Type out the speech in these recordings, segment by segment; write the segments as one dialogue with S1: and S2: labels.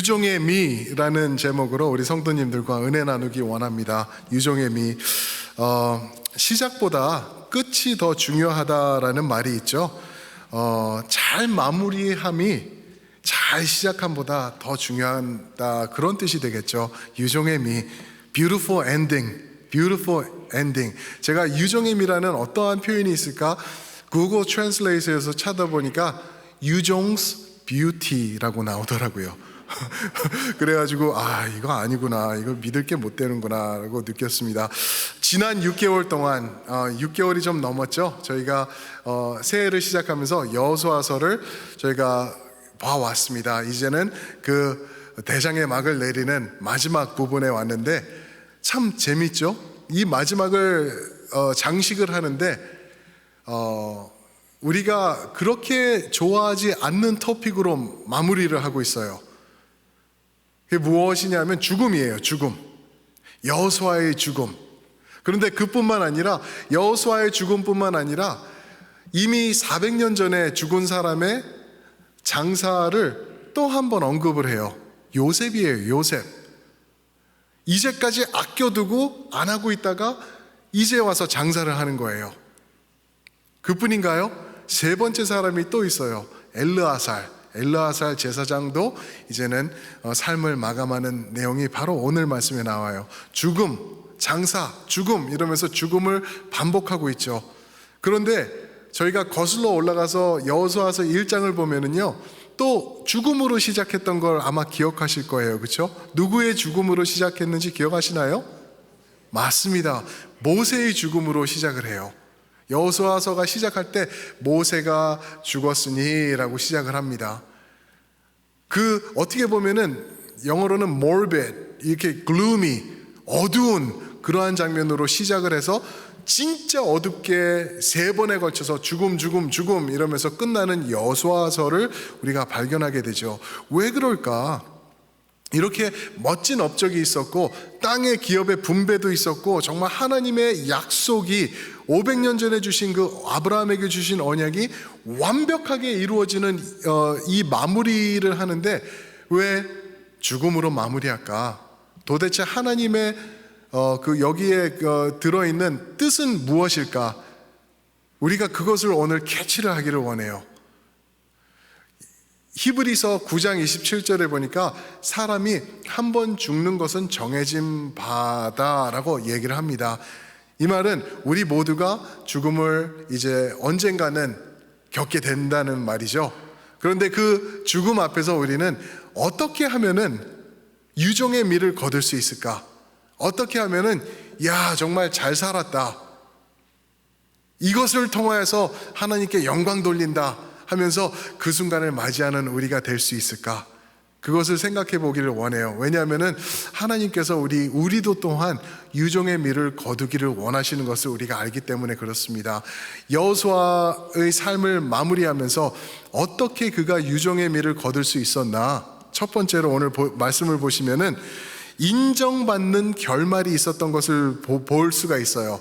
S1: 유종의 미라는 제목으로 우리 성도님들과 은혜 나누기 원합니다. 유종의 미. 시작보다 끝이 더 중요하다라는 말이 있죠. 잘 마무리함이 잘 시작함보다 더 중요하다, 그런 뜻이 되겠죠. 유종의 미, beautiful ending, beautiful ending. 제가 유종의 미라는 어떠한 표현이 있을까 구글 트랜슬레이트에서 찾아보니까 유종's beauty라고 나오더라고요. 그래가지고 이거 아니구나, 이거 믿을 게 못 되는구나 라고 느꼈습니다. 지난 6개월 동안 6개월이 좀 넘었죠. 저희가 새해를 시작하면서 여호수아서를 저희가 봐왔습니다. 이제는 그 대장의 막을 내리는 마지막 부분에 왔는데 참 재밌죠. 이 마지막을 장식을 하는데 우리가 그렇게 좋아하지 않는 토픽으로 마무리를 하고 있어요. 그게 무엇이냐면 죽음이에요. 죽음. 여호수아의 죽음. 그런데 그뿐만 아니라 여호수아의 죽음뿐만 아니라 이미 400년 전에 죽은 사람의 장사를 또 한 번 언급을 해요. 요셉이에요. 요셉. 이제까지 아껴두고 안 하고 있다가 이제 와서 장사를 하는 거예요. 그뿐인가요? 세 번째 사람이 또 있어요. 엘르아살 제사장도 이제는 삶을 마감하는 내용이 바로 오늘 말씀에 나와요. 죽음, 장사, 죽음 이러면서 죽음을 반복하고 있죠. 그런데 저희가 거슬러 올라가서 여호수아서 1장을 보면은요, 또 죽음으로 시작했던 걸 아마 기억하실 거예요. 그렇죠? 누구의 죽음으로 시작했는지 기억하시나요? 맞습니다. 모세의 죽음으로 시작을 해요. 여호수아서가 시작할 때 모세가 죽었으니 라고 시작을 합니다. 어떻게 보면은 영어로는 morbid, 이렇게 gloomy, 어두운 그러한 장면으로 시작을 해서 진짜 어둡게 세 번에 걸쳐서 죽음 이러면서 끝나는 여호수아서를 우리가 발견하게 되죠. 왜 그럴까? 이렇게 멋진 업적이 있었고 땅의 기업의 분배도 있었고 정말 하나님의 약속이 500년 전에 주신 그 아브라함에게 주신 언약이 완벽하게 이루어지는 이 마무리를 하는데 왜 죽음으로 마무리할까? 도대체 하나님의 여기에 들어있는 뜻은 무엇일까? 우리가 그것을 오늘 캐치를 하기를 원해요. 히브리서 9장 27절에 보니까 사람이 한 번 죽는 것은 정해진 바다라고 얘기를 합니다. 이 말은 우리 모두가 죽음을 이제 언젠가는 겪게 된다는 말이죠. 그런데 그 죽음 앞에서 우리는 어떻게 하면은 유종의 미를 거둘 수 있을까? 어떻게 하면은 정말 잘 살았다, 이것을 통하여서 하나님께 영광 돌린다 하면서 그 순간을 맞이하는 우리가 될 수 있을까? 그것을 생각해 보기를 원해요. 왜냐하면은 하나님께서 우리도 또한 유종의 미를 거두기를 원하시는 것을 우리가 알기 때문에 그렇습니다. 여호수아의 삶을 마무리하면서 어떻게 그가 유종의 미를 거둘 수 있었나? 첫 번째로 오늘 말씀을 보시면은 인정받는 결말이 있었던 것을 볼 수가 있어요.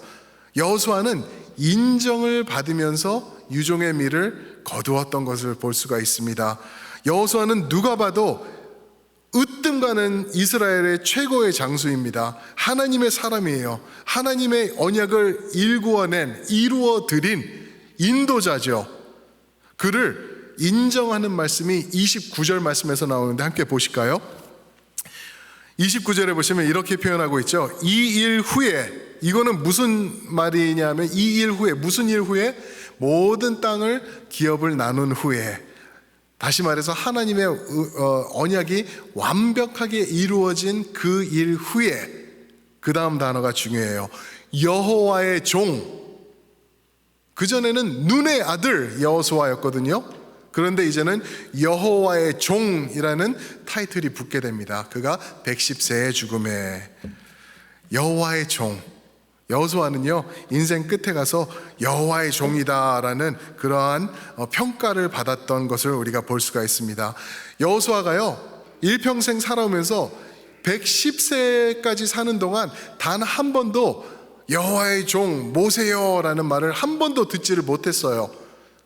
S1: 여호수아는 인정을 받으면서 유종의 미를 거두었던 것을 볼 수가 있습니다. 여호수아는 누가 봐도 으뜸 가는 이스라엘의 최고의 장수입니다. 하나님의 사람이에요. 하나님의 언약을 이루어 드린 인도자죠. 그를 인정하는 말씀이 29절 말씀에서 나오는데 함께 보실까요? 29절에 보시면 이렇게 표현하고 있죠. 이 일 후에, 이거는 무슨 말이냐면 이 일 후에, 무슨 일 후에? 모든 땅을 기업을 나눈 후에, 다시 말해서 하나님의 언약이 완벽하게 이루어진 그 일 후에, 그 다음 단어가 중요해요. 여호와의 종. 그전에는 눈의 아들 여호수아였거든요. 그런데 이제는 여호와의 종이라는 타이틀이 붙게 됩니다. 그가 110세의 죽음에. 여호와의 종. 여호수아는요, 인생 끝에 가서 여호와의 종이다라는 그러한 평가를 받았던 것을 우리가 볼 수가 있습니다. 여호수아가요, 일평생 살아오면서 110세까지 사는 동안 단 한 번도 여호와의 종 모세여라는 말을 한 번도 듣지를 못했어요.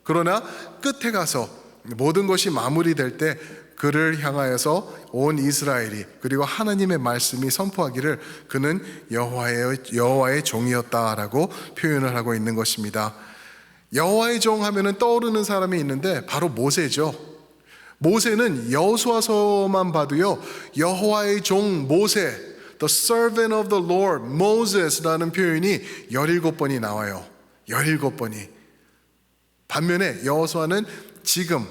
S1: 그러나 끝에 가서 모든 것이 마무리될 때 그를 향하여서 온 이스라엘이 그리고 하나님의 말씀이 선포하기를 그는 여호와의 종이었다라고 표현을 하고 있는 것입니다. 여호와의 종 하면은 떠오르는 사람이 있는데 바로 모세죠. 모세는 여호수아서만 봐도요, 여호와의 종 모세, the servant of the Lord, Moses라는 표현이 17번이 나와요. 17번이. 반면에 여호수아는 지금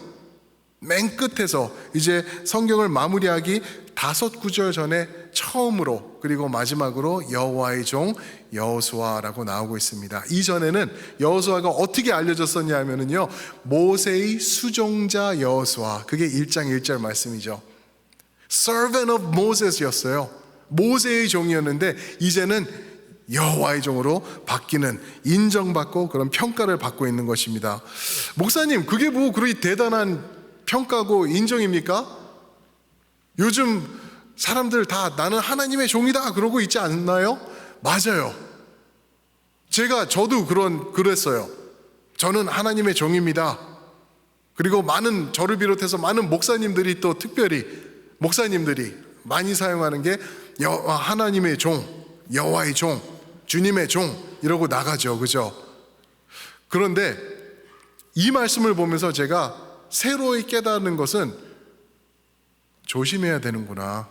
S1: 맨 끝에서 이제 성경을 마무리하기 5구절 전에 처음으로 그리고 마지막으로 여호와의 종 여호수아라고 나오고 있습니다. 이전에는 여호수아가 어떻게 알려졌었냐 하면은요, 모세의 수종자 여호수아, 그게 1장 1절 말씀이죠. Servant of Moses였어요. 모세의 종이었는데 이제는 여호와의 종으로 바뀌는, 인정받고 그런 평가를 받고 있는 것입니다. 목사님, 그게 뭐 그리 대단한 평가고 인정입니까? 요즘 사람들 다 나는 하나님의 종이다 그러고 있지 않나요? 맞아요. 저도 그랬어요. 저는 하나님의 종입니다. 그리고 저를 비롯해서 많은 목사님들이 또 특별히 목사님들이 많이 사용하는 게 하나님의 종, 여호와의 종, 주님의 종 이러고 나가죠. 그죠? 그런데 이 말씀을 보면서 제가 새로이 깨닫는 것은 조심해야 되는구나.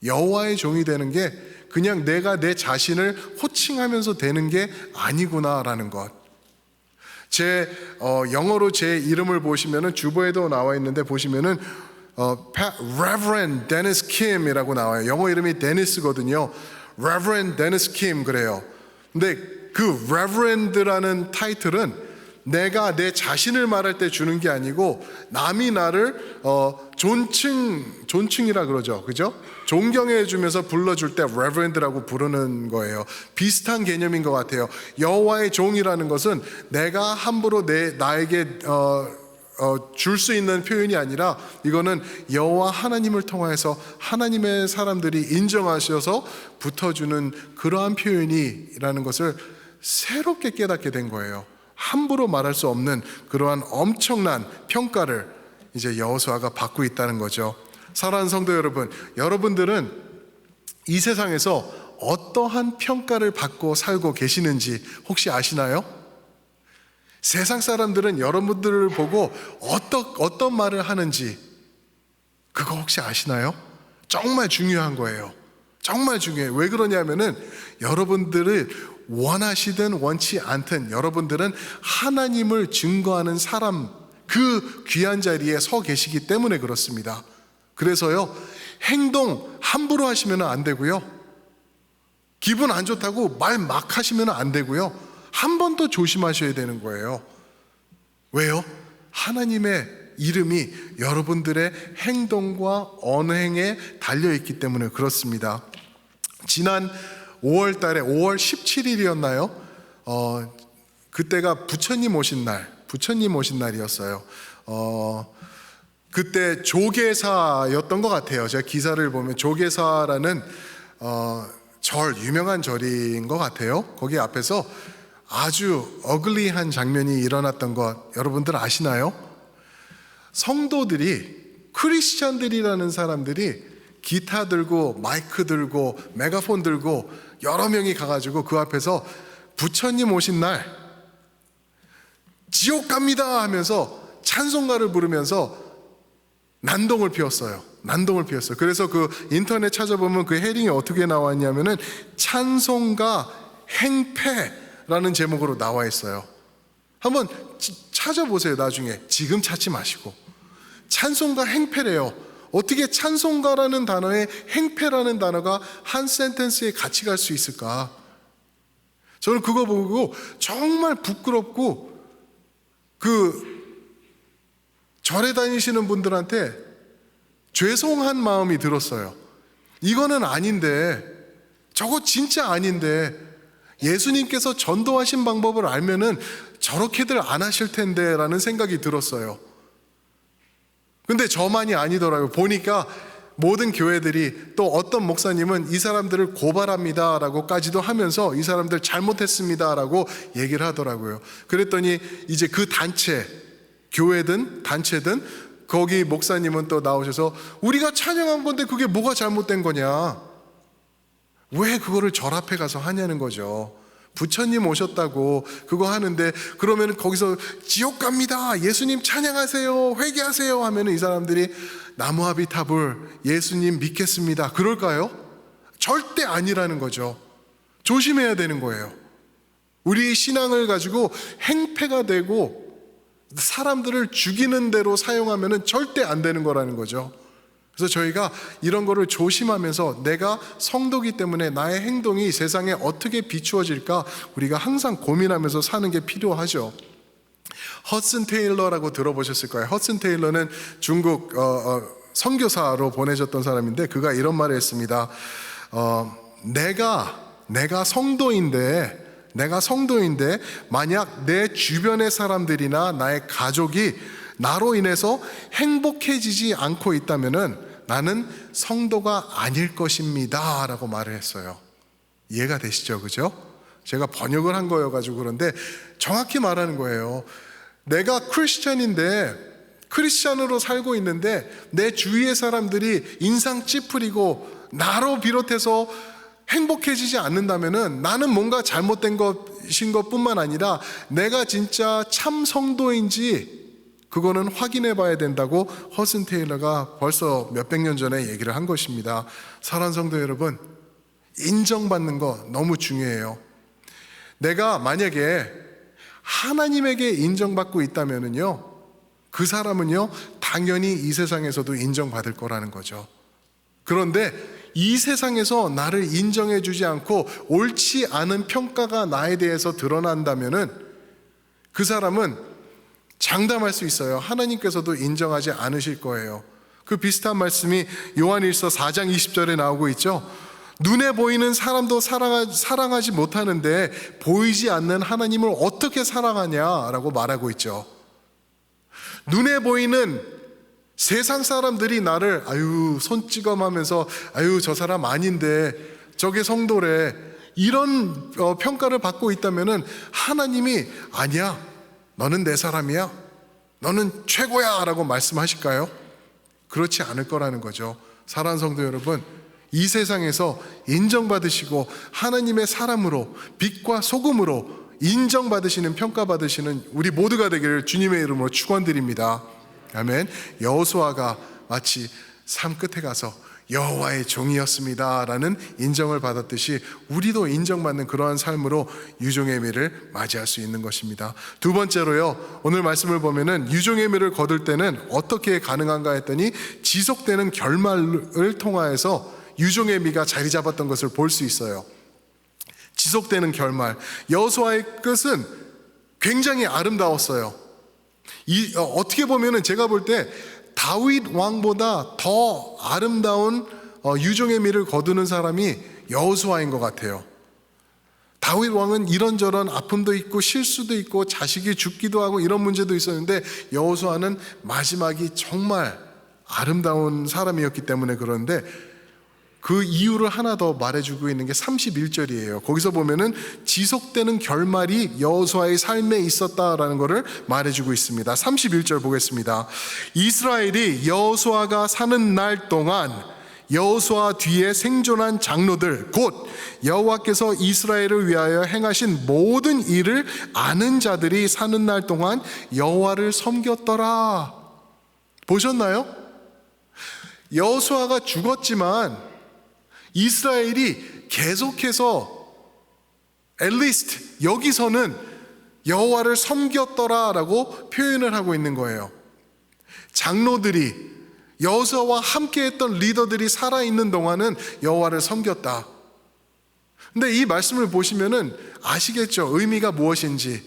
S1: 여호와의 종이 되는 게 그냥 내가 내 자신을 호칭하면서 되는 게 아니구나라는 것. 영어로 제 이름을 보시면은 주보에도 나와 있는데 보시면은 Reverend Dennis Kim이라고 나와요. 영어 이름이 데니스거든요. Reverend Dennis Kim 그래요. 근데 그 Reverend라는 타이틀은 내가 내 자신을 말할 때 주는 게 아니고 남이 나를 존칭이라 그러죠. 그죠? 존경해 주면서 불러줄 때 Reverend라고 부르는 거예요. 비슷한 개념인 것 같아요. 여호와의 종이라는 것은 내가 함부로 나에게 줄 수 있는 표현이 아니라 이거는 여호와 하나님을 통하여서 하나님의 사람들이 인정하셔서 붙어주는 그러한 표현이라는 것을 새롭게 깨닫게 된 거예요. 함부로 말할 수 없는 그러한 엄청난 평가를 이제 여호수아가 받고 있다는 거죠. 사랑하는 성도 여러분, 여러분들은 이 세상에서 어떠한 평가를 받고 살고 계시는지 혹시 아시나요? 세상 사람들은 여러분들을 보고 어떤 말을 하는지 그거 혹시 아시나요? 정말 중요한 거예요. 정말 중요해요. 왜 그러냐면은 여러분들을 원하시든 원치 않든 여러분들은 하나님을 증거하는 사람, 그 귀한 자리에 서 계시기 때문에 그렇습니다. 그래서요, 행동 함부로 하시면 안 되고요, 기분 안 좋다고 말 막 하시면 안 되고요, 한 번 더 조심하셔야 되는 거예요. 왜요? 하나님의 이름이 여러분들의 행동과 언행에 달려있기 때문에 그렇습니다. 지난 5월 달에 5월 17일이었나요? 그때가 부처님 오신 날이었어요. 그때 조계사였던 것 같아요. 제가 기사를 보면 조계사라는 유명한 절인 것 같아요. 거기 앞에서 아주 어글리한 장면이 일어났던 것 여러분들 아시나요? 성도들이, 크리스찬들이라는 사람들이 기타 들고 마이크 들고 메가폰 들고 여러 명이 가가지고 그 앞에서 부처님 오신 날 지옥 갑니다 하면서 찬송가를 부르면서 난동을 피웠어요. 그래서 그 인터넷 찾아보면 그 헤딩이 어떻게 나왔냐면은 찬송가 행패라는 제목으로 나와 있어요. 한번 찾아보세요. 나중에. 지금 찾지 마시고. 찬송가 행패래요. 어떻게 찬송가라는 단어에 행패라는 단어가 한 센텐스에 같이 갈 수 있을까? 저는 그거 보고 정말 부끄럽고 그 절에 다니시는 분들한테 죄송한 마음이 들었어요. 이거는 아닌데, 저거 진짜 아닌데, 예수님께서 전도하신 방법을 알면은 저렇게들 안 하실 텐데 라는 생각이 들었어요. 근데 저만이 아니더라고요. 보니까 모든 교회들이, 또 어떤 목사님은 이 사람들을 고발합니다 라고까지도 하면서 이 사람들 잘못했습니다 라고 얘기를 하더라고요. 그랬더니 이제 그 단체, 교회든 단체든 거기 목사님은 또 나오셔서 우리가 찬양한 건데 그게 뭐가 잘못된 거냐, 왜 그거를 절 앞에 가서 하냐는 거죠. 부처님 오셨다고 그거 하는데 그러면 거기서 지옥 갑니다, 예수님 찬양하세요, 회개하세요 하면 이 사람들이 나무아비타불 예수님 믿겠습니다 그럴까요? 절대 아니라는 거죠. 조심해야 되는 거예요. 우리 신앙을 가지고 행패가 되고 사람들을 죽이는 대로 사용하면 절대 안 되는 거라는 거죠. 그래서 저희가 이런 거를 조심하면서 내가 성도기 때문에 나의 행동이 세상에 어떻게 비추어질까 우리가 항상 고민하면서 사는 게 필요하죠. 허슨 테일러라고 들어보셨을 거예요. 허슨 테일러는 중국 선교사로 보내졌던 사람인데 그가 이런 말을 했습니다. 내가 성도인데 만약 내 주변의 사람들이나 나의 가족이 나로 인해서 행복해지지 않고 있다면은 나는 성도가 아닐 것입니다 라고 말을 했어요. 이해가 되시죠? 그죠? 제가 번역을 한 거여가지고 그런데 정확히 말하는 거예요. 내가 크리스찬으로 살고 있는데 내 주위의 사람들이 인상 찌푸리고 나로 비롯해서 행복해지지 않는다면은 나는 뭔가 잘못된 것인 것뿐만 아니라 내가 진짜 참 성도인지 그거는 확인해 봐야 된다고 허슨 테일러가 벌써 몇백 년 전에 얘기를 한 것입니다. 사랑하는 성도 여러분, 인정받는 거 너무 중요해요. 내가 만약에 하나님에게 인정받고 있다면은요, 그 사람은요 당연히 이 세상에서도 인정받을 거라는 거죠. 그런데 이 세상에서 나를 인정해 주지 않고 옳지 않은 평가가 나에 대해서 드러난다면은 그 사람은 장담할 수 있어요. 하나님께서도 인정하지 않으실 거예요. 그 비슷한 말씀이 요한일서 4장 20절에 나오고 있죠. 눈에 보이는 사람도 사랑하지 못하는데 보이지 않는 하나님을 어떻게 사랑하냐라고 말하고 있죠. 눈에 보이는 세상 사람들이 나를 손찌검하면서 저 사람 아닌데 저게 성도래 이런 평가를 받고 있다면은 하나님이 아니야, 너는 내 사람이야, 너는 최고야 라고 말씀하실까요? 그렇지 않을 거라는 거죠. 사랑하는 성도 여러분, 이 세상에서 인정받으시고 하나님의 사람으로 빛과 소금으로 인정받으시는, 평가받으시는 우리 모두가 되기를 주님의 이름으로 축원드립니다. 아멘. 여호수아가 마치 삶 끝에 가서 여호와의 종이었습니다 라는 인정을 받았듯이 우리도 인정받는 그러한 삶으로 유종의 미를 맞이할 수 있는 것입니다. 두 번째로요, 오늘 말씀을 보면은 유종의 미를 거둘 때는 어떻게 가능한가 했더니 지속되는 결말을 통하여서 유종의 미가 자리 잡았던 것을 볼 수 있어요. 지속되는 결말, 여호수아의 끝은 굉장히 아름다웠어요. 어떻게 보면은 제가 볼 때 다윗 왕보다 더 아름다운 유종의 미를 거두는 사람이 여호수아인 것 같아요. 다윗 왕은 이런저런 아픔도 있고 실수도 있고 자식이 죽기도 하고 이런 문제도 있었는데 여호수아는 마지막이 정말 아름다운 사람이었기 때문에 그런데 그 이유를 하나 더 말해주고 있는 게 31절이에요. 거기서 보면은 지속되는 결말이 여호수아의 삶에 있었다라는 것을 말해주고 있습니다. 31절 보겠습니다. 이스라엘이 여호수아가 사는 날 동안 여호수아 뒤에 생존한 장로들 곧 여호와께서 이스라엘을 위하여 행하신 모든 일을 아는 자들이 사는 날 동안 여호와를 섬겼더라. 보셨나요? 여호수아가 죽었지만 이스라엘이 계속해서 at least 여기서는 여호와를 섬겼더라라고 표현을 하고 있는 거예요. 장로들이, 여호수아와 함께했던 리더들이 살아있는 동안은 여호와를 섬겼다. 근데 이 말씀을 보시면은 아시겠죠? 의미가 무엇인지.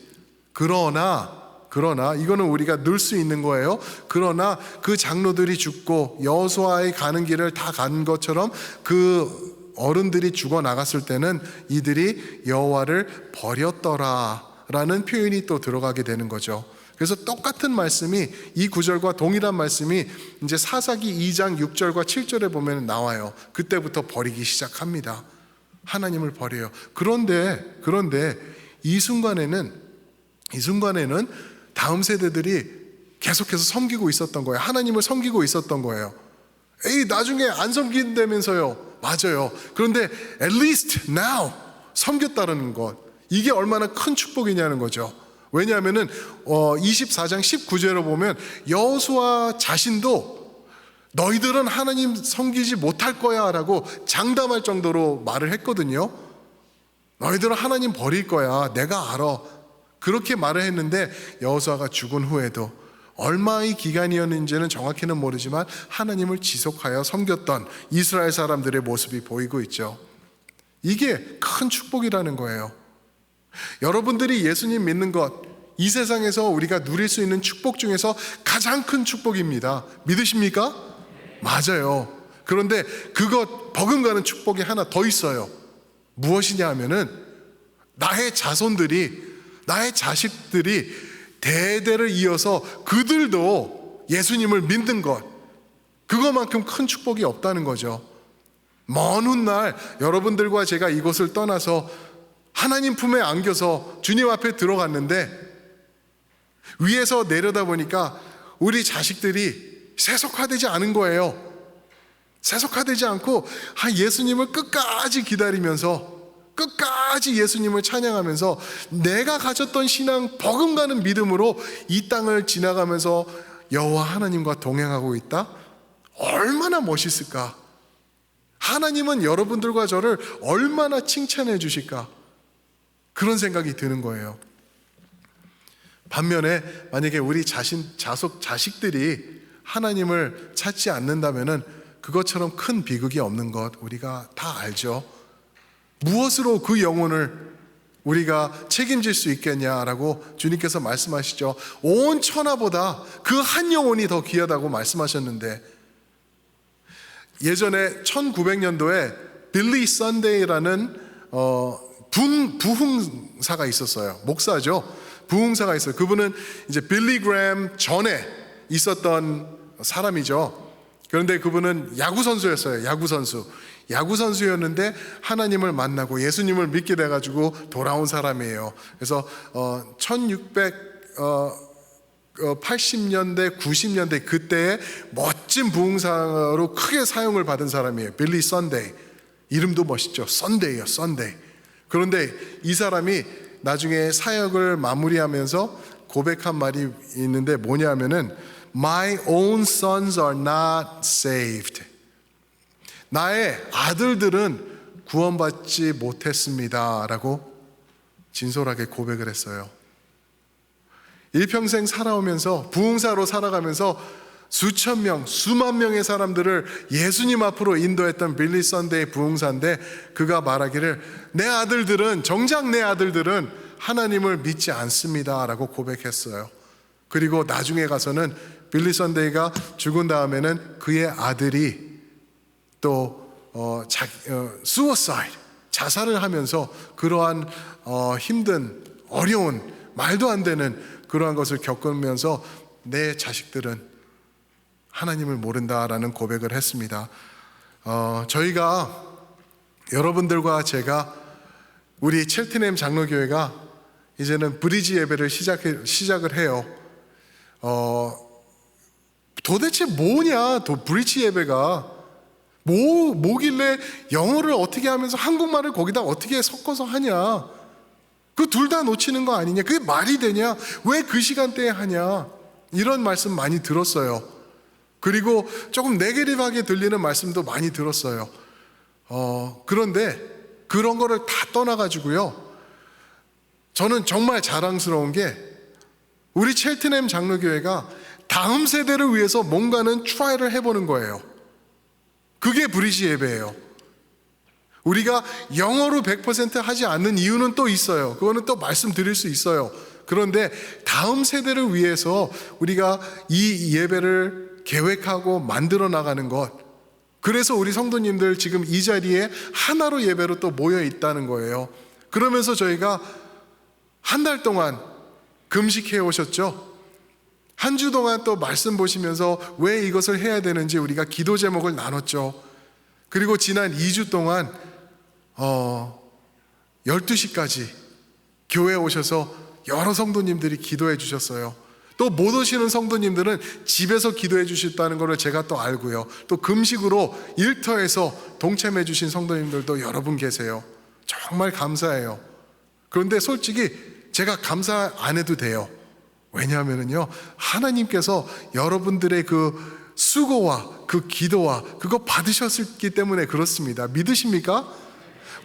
S1: 그러나 이거는 우리가 넣을 수 있는 거예요. 그러나 그 장로들이 죽고 여호수아의 가는 길을 다 간 것처럼 그 어른들이 죽어 나갔을 때는 이들이 여호와를 버렸더라라는 표현이 또 들어가게 되는 거죠. 그래서 똑같은 말씀이 이 구절과 동일한 말씀이 이제 사사기 2장 6절과 7절에 보면 나와요. 그때부터 버리기 시작합니다. 하나님을 버려요. 그런데 이 순간에는 다음 세대들이 계속해서 섬기고 있었던 거예요. 하나님을 섬기고 있었던 거예요. 에이, 나중에 안 섬긴다면서요. 맞아요. 그런데 at least now 섬겼다는 것, 이게 얼마나 큰 축복이냐는 거죠. 왜냐하면은 24장 19절을 보면 여호수아 자신도 너희들은 하나님 섬기지 못할 거야 라고 장담할 정도로 말을 했거든요. 너희들은 하나님 버릴 거야, 내가 알아, 그렇게 말을 했는데 여호수아가 죽은 후에도 얼마의 기간이었는지는 정확히는 모르지만 하나님을 지속하여 섬겼던 이스라엘 사람들의 모습이 보이고 있죠. 이게 큰 축복이라는 거예요. 여러분들이 예수님 믿는 것, 이 세상에서 우리가 누릴 수 있는 축복 중에서 가장 큰 축복입니다. 믿으십니까? 맞아요. 그런데 그것 버금가는 축복이 하나 더 있어요. 무엇이냐 하면은 나의 자손들이, 나의 자식들이 대대를 이어서 그들도 예수님을 믿는 것, 그거만큼 큰 축복이 없다는 거죠. 먼 훗날 여러분들과 제가 이곳을 떠나서 하나님 품에 안겨서 주님 앞에 들어갔는데 위에서 내려다보니까 우리 자식들이 세속화되지 않은 거예요. 세속화되지 않고 예수님을 끝까지 기다리면서, 끝까지 예수님을 찬양하면서 내가 가졌던 신앙 버금가는 믿음으로 이 땅을 지나가면서 여호와 하나님과 동행하고 있다? 얼마나 멋있을까? 하나님은 여러분들과 저를 얼마나 칭찬해 주실까? 그런 생각이 드는 거예요. 반면에 만약에 우리 자식들이 하나님을 찾지 않는다면은 그것처럼 큰 비극이 없는 것 우리가 다 알죠. 무엇으로 그 영혼을 우리가 책임질 수 있겠냐라고 주님께서 말씀하시죠. 온 천하보다 그 한 영혼이 더 귀하다고 말씀하셨는데, 예전에 1900년도에 빌리 선데이라는 부흥사가 있었어요. 목사죠. 부흥사가 있어요. 그분은 이제 빌리 그램 전에 있었던 사람이죠. 그런데 그분은 야구 선수였어요. 야구 선수였는데 하나님을 만나고 예수님을 믿게 돼가지고 돌아온 사람이에요. 그래서 1680년대 90년대 그때의 멋진 부흥사로 크게 사용을 받은 사람이에요. 빌리 선데이. 이름도 멋있죠. 선데이요, 선데이. 그런데 이 사람이 나중에 사역을 마무리하면서 고백한 말이 있는데 뭐냐면은 My own sons are not saved. 나의 아들들은 구원받지 못했습니다 라고 진솔하게 고백을 했어요. 일평생 살아오면서 부흥사로 살아가면서 수천 명, 수만 명의 사람들을 예수님 앞으로 인도했던 빌리 선데이 부흥사인데 그가 말하기를 정작 내 아들들은 하나님을 믿지 않습니다 라고 고백했어요. 그리고 나중에 가서는 빌리 선데이가 죽은 다음에는 그의 아들이 또 suicide, 자살을 하면서 그러한 힘든, 어려운, 말도 안 되는 그러한 것을 겪으면서 내 자식들은 하나님을 모른다라는 고백을 했습니다. 저희가, 여러분들과 제가, 우리 첼트넴 장로교회가 이제는 브리지 예배를 시작을 해요. 도대체 뭐냐, 브리지 예배가 뭐길래 영어를 어떻게 하면서 한국말을 거기다 어떻게 섞어서 하냐, 그 둘 다 놓치는 거 아니냐, 그게 말이 되냐, 왜 그 시간대에 하냐, 이런 말씀 많이 들었어요. 그리고 조금 네게티브하게 들리는 말씀도 많이 들었어요. 그런데 그런 거를 다 떠나가지고요, 저는 정말 자랑스러운 게 우리 첼트넴 장로교회가 다음 세대를 위해서 뭔가는 트라이를 해보는 거예요. 그게 브리지 예배예요. 우리가 영어로 100% 하지 않는 이유는 또 있어요. 그거는 또 말씀드릴 수 있어요. 그런데 다음 세대를 위해서 우리가 이 예배를 계획하고 만들어 나가는 것, 그래서 우리 성도님들 지금 이 자리에 하나로 예배로 또 모여 있다는 거예요. 그러면서 저희가 한 달 동안 금식해 오셨죠. 한 주 동안 또 말씀 보시면서 왜 이것을 해야 되는지 우리가 기도 제목을 나눴죠. 그리고 지난 2주 동안 12시까지 교회에 오셔서 여러 성도님들이 기도해 주셨어요. 또 못 오시는 성도님들은 집에서 기도해 주셨다는 것을 제가 또 알고요. 또 금식으로 일터에서 동참해 주신 성도님들도 여러 분 계세요. 정말 감사해요. 그런데 솔직히 제가 감사 안 해도 돼요. 왜냐하면요, 하나님께서 여러분들의 그 수고와 그 기도와 그거 받으셨기 때문에 그렇습니다. 믿으십니까?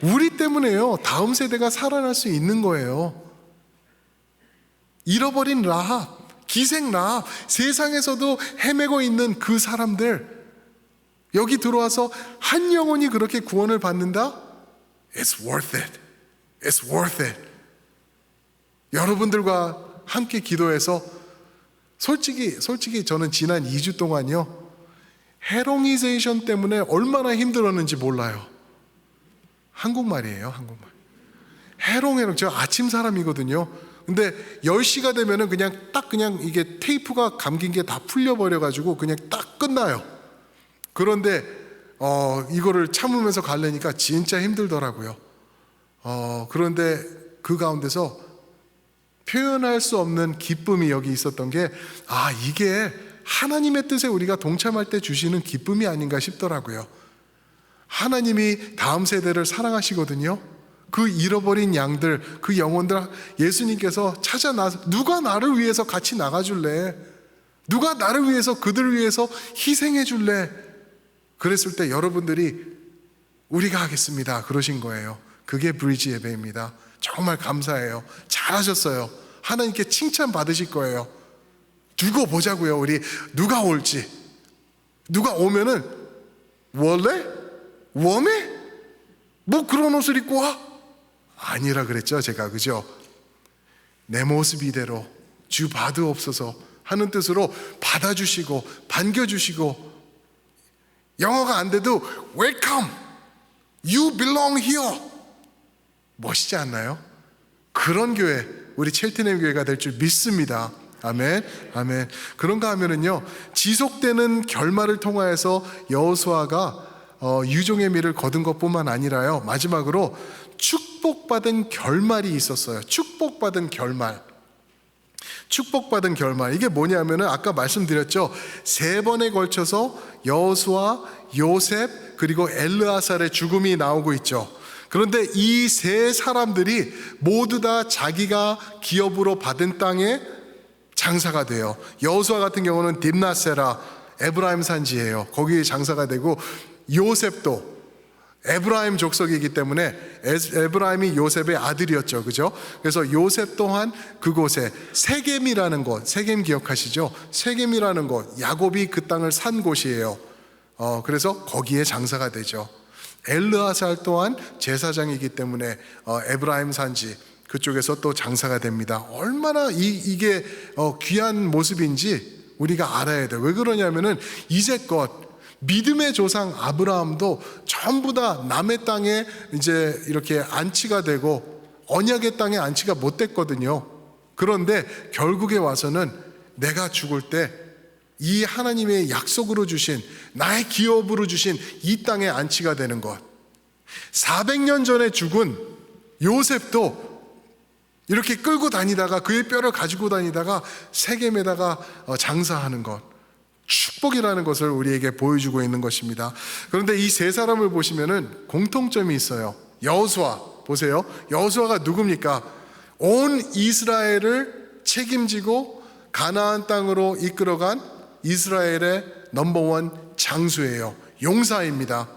S1: 우리 때문에요, 다음 세대가 살아날 수 있는 거예요. 잃어버린 라합, 기생 라합, 세상에서도 헤매고 있는 그 사람들, 여기 들어와서 한 영혼이 그렇게 구원을 받는다? It's worth it. It's worth it. 여러분들과 함께 기도해서 솔직히 저는 지난 2주 동안요, 헤롱이제이션 때문에 얼마나 힘들었는지 몰라요. 한국말이에요, 한국말. 해롱. 제가 아침 사람이거든요. 근데 10시가 되면은 그냥 이게 테이프가 감긴 게 다 풀려버려가지고 그냥 딱 끝나요. 그런데 이거를 참으면서 가려니까 진짜 힘들더라고요. 그런데 그 가운데서 표현할 수 없는 기쁨이 여기 있었던 게, 이게 하나님의 뜻에 우리가 동참할 때 주시는 기쁨이 아닌가 싶더라고요. 하나님이 다음 세대를 사랑하시거든요. 그 잃어버린 양들, 그 영혼들 예수님께서 찾아 나서, 누가 나를 위해서 같이 나가줄래? 누가 나를 위해서, 그들을 위해서 희생해 줄래? 그랬을 때 여러분들이 우리가 하겠습니다 그러신 거예요. 그게 브리지 예배입니다. 정말 감사해요. 잘하셨어요. 하나님께 칭찬 받으실 거예요. 두고 보자고요. 우리 누가 올지. 누가 오면은 원래? 웜에? 뭐 그런 옷을 입고 와? 아니라 그랬죠, 제가. 그죠? 내 모습 이대로 주 받으옵소서 하는 뜻으로 받아주시고 반겨주시고, 영어가 안 돼도 Welcome, you belong here. 멋있지 않나요? 그런 교회, 우리 첼트넴 교회가 될 줄 믿습니다. 아멘, 아멘. 그런가 하면은요, 지속되는 결말을 통하여서 여호수아가 유종의 미를 거둔 것뿐만 아니라요, 마지막으로 축복받은 결말이 있었어요. 축복받은 결말. 축복받은 결말. 이게 뭐냐면은 아까 말씀드렸죠. 3번에 걸쳐서 여호수아, 요셉, 그리고 엘르아살의 죽음이 나오고 있죠. 그런데 이 3사람들이 모두 다 자기가 기업으로 받은 땅에 장사가 돼요. 여호수아 같은 경우는 딥나세라, 에브라임 산지예요. 거기에 장사가 되고, 요셉도 에브라임 족속이기 때문에 에브라임이 요셉의 아들이었죠. 그죠? 그래서 요셉 또한 그곳에 세겜이라는 곳, 세겜 기억하시죠? 세겜이라는 곳, 야곱이 그 땅을 산 곳이에요. 그래서 거기에 장사가 되죠. 엘르아살 또한 제사장이기 때문에 에브라임 산지 그쪽에서 또 장사가 됩니다. 얼마나 이게 귀한 모습인지 우리가 알아야 돼요. 왜 그러냐면은 이제껏 믿음의 조상 아브라함도 전부 다 남의 땅에 이제 이렇게 안치가 되고 언약의 땅에 안치가 못 됐거든요. 그런데 결국에 와서는 내가 죽을 때 이 하나님의 약속으로 주신, 나의 기업으로 주신 이 땅에 안치가 되는 것. 400년 전에 죽은 요셉도 이렇게 끌고 다니다가 그의 뼈를 가지고 다니다가 세겜에다가 장사하는 것, 축복이라는 것을 우리에게 보여주고 있는 것입니다. 그런데 이 3사람을 보시면은 공통점이 있어요. 여호수아 보세요. 여호수아가 누굽니까? 온 이스라엘을 책임지고 가나안 땅으로 이끌어간 이스라엘의 넘버원 장수예요. 용사입니다.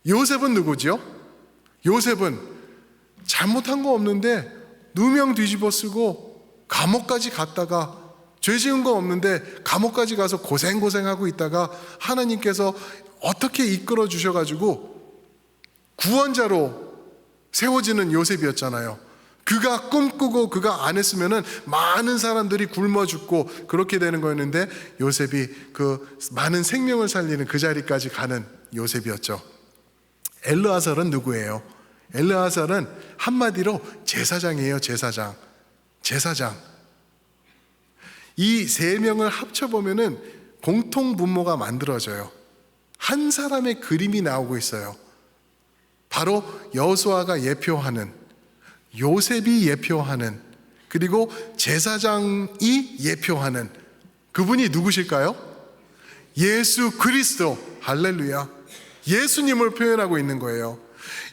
S1: 요셉은 누구죠? 요셉은 잘못한 거 없는데 누명 뒤집어 쓰고 감옥까지 갔다가, 죄 지은 거 없는데 감옥까지 가서 고생하고 있다가 하나님께서 어떻게 이끌어 주셔가지고 구원자로 세워지는 요셉이었잖아요. 그가 꿈꾸고 그가 안 했으면은 많은 사람들이 굶어 죽고 그렇게 되는 거였는데, 요셉이 그 많은 생명을 살리는 그 자리까지 가는 요셉이었죠. 엘르아살은 누구예요? 엘르아살은 한마디로 제사장이에요. 제사장. 이 3명을 합쳐보면은 공통 분모가 만들어져요. 한 사람의 그림이 나오고 있어요. 바로 여호수아가 예표하는, 요셉이 예표하는 그리고 제사장이 예표하는 그분이 누구실까요? 예수 그리스도. 할렐루야. 예수님을 표현하고 있는 거예요.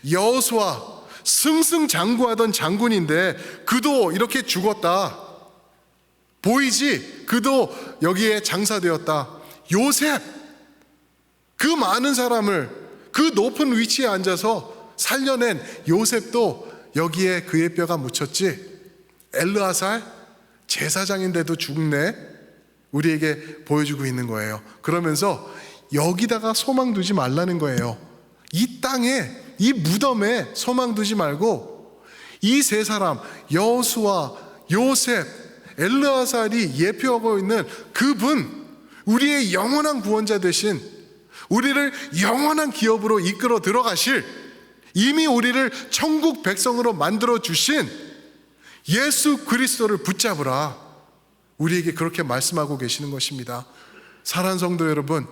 S1: 여호수아 승승장구하던 장군인데 그도 이렇게 죽었다. 보이지? 그도 여기에 장사되었다. 요셉, 그 많은 사람을 그 높은 위치에 앉아서 살려낸 요셉도 여기에 그의 뼈가 묻혔지. 엘르아살 제사장인데도 죽네. 우리에게 보여주고 있는 거예요. 그러면서 여기다가 소망 두지 말라는 거예요. 이 땅에, 이 무덤에 소망 두지 말고 이 세 사람, 여호수아, 요셉, 엘르아살이 예표하고 있는 그분, 우리의 영원한 구원자 되신, 우리를 영원한 기업으로 이끌어 들어가실, 이미 우리를 천국 백성으로 만들어 주신 예수 그리스도를 붙잡으라. 우리에게 그렇게 말씀하고 계시는 것입니다. 사랑하는 성도 여러분,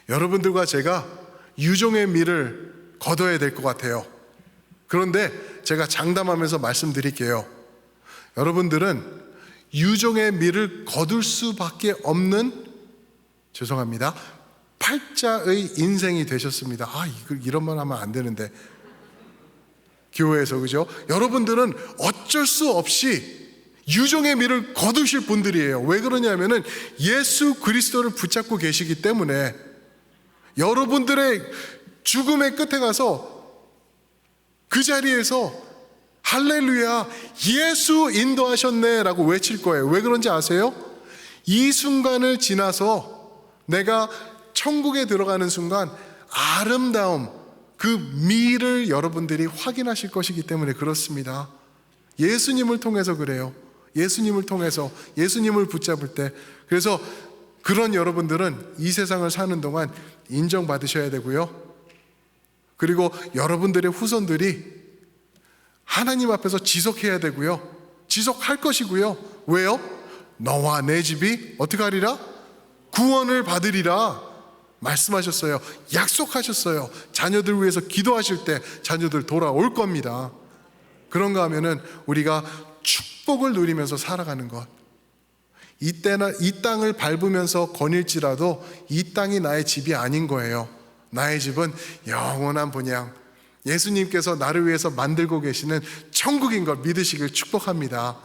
S1: 여러분들과 제가 유종의 미를 거둬야 될 것 같아요. 그런데 제가 장담하면서 말씀드릴게요. 여러분들은 유종의 미를 거둘 수밖에 없는, 죄송합니다, 팔자의 인생이 되셨습니다. 이런 말 하면 안 되는데, 교회에서, 그죠? 여러분들은 어쩔 수 없이 유종의 미를 거두실 분들이에요. 왜 그러냐면은 예수 그리스도를 붙잡고 계시기 때문에. 여러분들의 죽음의 끝에 가서 그 자리에서 할렐루야, 예수 인도하셨네 라고 외칠 거예요. 왜 그런지 아세요? 이 순간을 지나서 내가 천국에 들어가는 순간 아름다움, 그 미를 여러분들이 확인하실 것이기 때문에 그렇습니다. 예수님을 통해서 그래요. 예수님을 통해서, 예수님을 붙잡을 때. 그래서 그런 여러분들은 이 세상을 사는 동안 인정받으셔야 되고요. 그리고 여러분들의 후손들이 하나님 앞에서 지속해야 되고요. 지속할 것이고요. 왜요? 너와 내 집이 어떻게 하리라? 구원을 받으리라 말씀하셨어요. 약속하셨어요. 자녀들 위해서 기도하실 때 자녀들 돌아올 겁니다. 그런가 하면은 우리가 축복을 누리면서 살아가는 것, 이 땅을 밟으면서 거닐지라도 이 땅이 나의 집이 아닌 거예요. 나의 집은 영원한 본향, 예수님께서 나를 위해서 만들고 계시는 천국인 걸 믿으시길 축복합니다.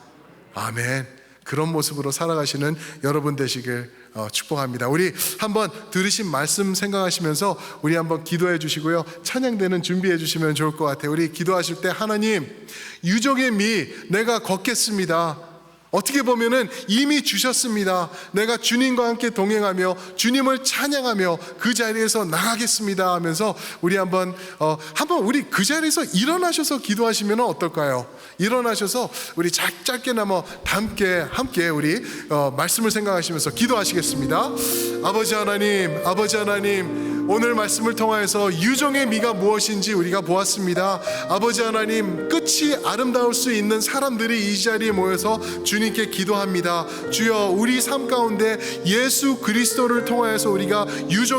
S1: 아멘. 그런 모습으로 살아가시는 여러분 되시길 축복합니다. 우리 한번 들으신 말씀 생각하시면서 우리 한번 기도해 주시고요. 찬양대는 준비해 주시면 좋을 것 같아요. 우리 기도하실 때 하나님, 유종의 미 내가 걷겠습니다. 어떻게 보면은 이미 주셨습니다. 내가 주님과 함께 동행하며 주님을 찬양하며 그 자리에서 나가겠습니다 하면서 우리 한번 우리 그 자리에서 일어나셔서 기도하시면 어떨까요? 일어나셔서 우리 짧게나마 함께 우리 말씀을 생각하시면서 기도하시겠습니다. 아버지 하나님, 오늘 말씀을 통하여서 유종의 미가 무엇인지 우리가 보았습니다. 아버지 하나님, 끝이 아름다울 수 있는 사람들이 이 자리에 모여서 주님께 기도합니다. 주여, 우리 삶 가운데 예수 그리스도를 통하여서 우리가 유종의